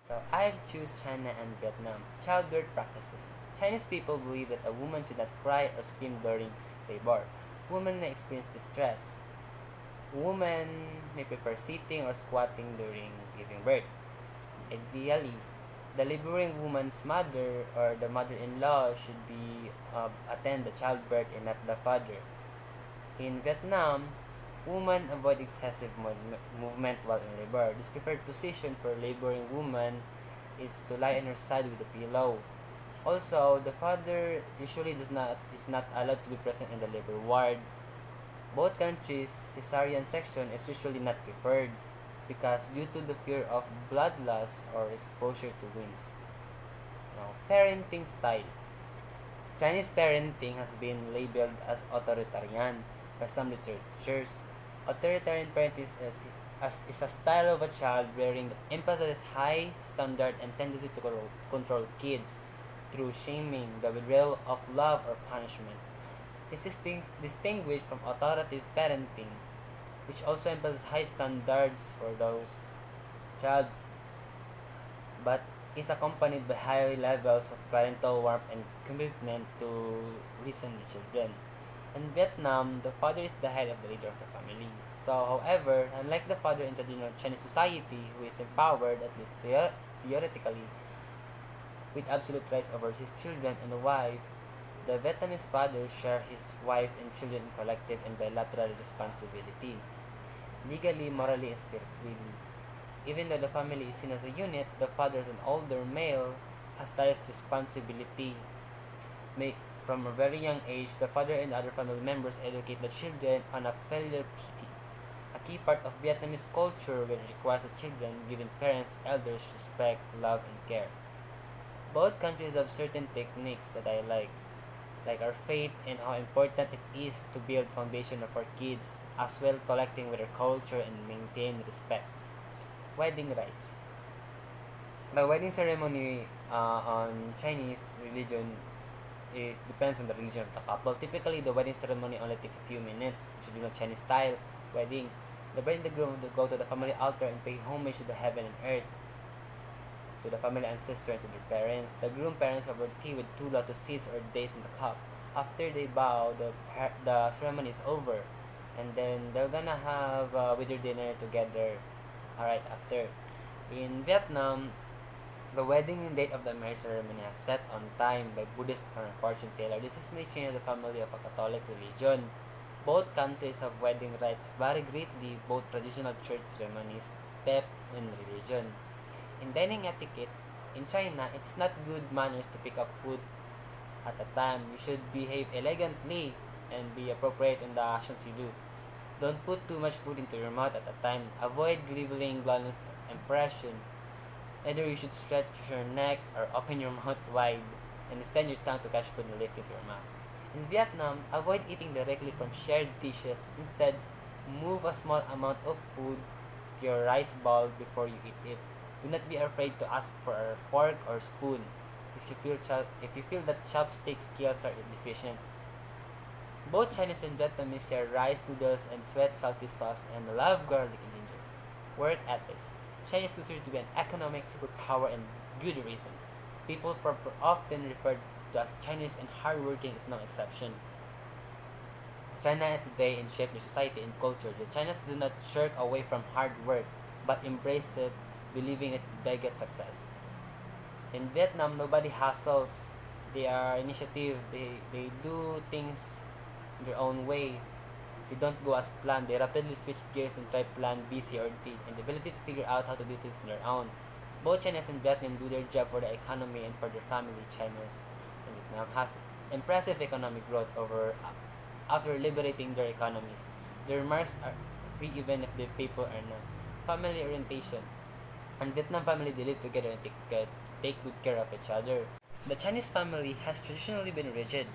So I choose China and Vietnam. Childbirth practices. Chinese people believe that a woman should not cry or scream during labor. Women may experience distress. Women may prefer sitting or squatting during giving birth. Ideally, the laboring woman's mother or the mother-in-law should be attend the childbirth and not the father. In Vietnam, women avoid excessive movement while in labor. This preferred position for laboring woman is to lie on her side with a pillow. Also, the father usually is not allowed to be present in the labor ward. Both countries, cesarean section is usually not preferred because due to the fear of blood loss or exposure to winds. Now, parenting style. Chinese parenting has been labeled as authoritarian by some researchers. Authoritarian parenting is a style of a child rearing that emphasizes high standard and tendency to control kids through shaming, the withdrawal of love or punishment. This is distinguished from authoritative parenting, which also emphasizes high standards for those child, but is accompanied by high levels of parental warmth and commitment to listen to children. In Vietnam, the father is the head of the leader of the family. So, however, unlike the father in traditional Chinese society, who is empowered, at least theoretically, with absolute rights over his children and wife, the Vietnamese father shares his wife and children in collective and bilateral responsibility, legally, morally, and spiritually. Even though the family is seen as a unit, the father as an older male has direct responsibility. From a very young age, the father and other family members educate the children on a filial piety, a key part of Vietnamese culture which requires the children giving parents, elders respect, love, and care. Both countries have certain techniques that I like our faith and how important it is to build foundation of our kids, as well collecting with their culture and maintain respect. Wedding rites. The wedding ceremony on Chinese religion is depends on the religion of the couple. Typically, the wedding ceremony only takes a few minutes. Traditional Chinese style wedding. The bride and the groom will go to the family altar and pay homage to the heaven and earth, to the family ancestor and to their parents. The groom parents offer tea with 2 lotus seeds or dates in the cup. After they bow, the ceremony is over, and then they're gonna have with their dinner together. Alright, after. In Vietnam, the wedding date of the marriage ceremony is set on time by Buddhist or fortune teller. This is made in the family of a Catholic religion. Both countries have wedding rites vary greatly, both traditional church ceremonies, step in religion. In dining etiquette, in China, it's not good manners to pick up food at a time. You should behave elegantly and be appropriate in the actions you do. Don't put too much food into your mouth at a time. Avoid leaving gluttonous impression. Either you should stretch your neck or open your mouth wide and extend your tongue to catch food and lift it to your mouth. In Vietnam, avoid eating directly from shared dishes. Instead, move a small amount of food to your rice bowl before you eat it. Do not be afraid to ask for a fork or spoon if you feel that chopstick skills are deficient. Both Chinese and Vietnamese share rice noodles and sweet salty sauce and love garlic and ginger. Work ethics. China is considered to be an economic superpower and good reason. People often referred to as Chinese and hardworking is no exception. China today in shaping society and culture. The Chinese do not shirk away from hard work, but embrace it, believing it begets success. In Vietnam, nobody hustles. They are initiative. They do things their own way. They don't go as planned. They rapidly switch gears and try plan B, C, or D, and the ability to figure out how to do things on their own. Both Chinese and Vietnam do their job for the economy and for their family. Chinese and Vietnam has impressive economic growth after liberating their economies. Their marks are free even if the people are not. Family orientation. And Vietnam family they live together and take good care of each other. The Chinese family has traditionally been rigid.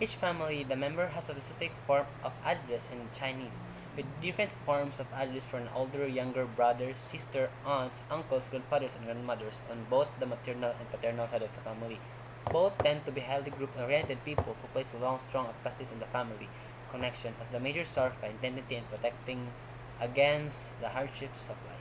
Each family, the member has a specific form of address in Chinese, with different forms of address for an older, younger brother, sister, aunts, uncles, grandfathers, and grandmothers on both the maternal and paternal side of the family. Both tend to be highly group-oriented people who place a strong emphasis on the family connection as the major source of identity and protecting against the hardships of life.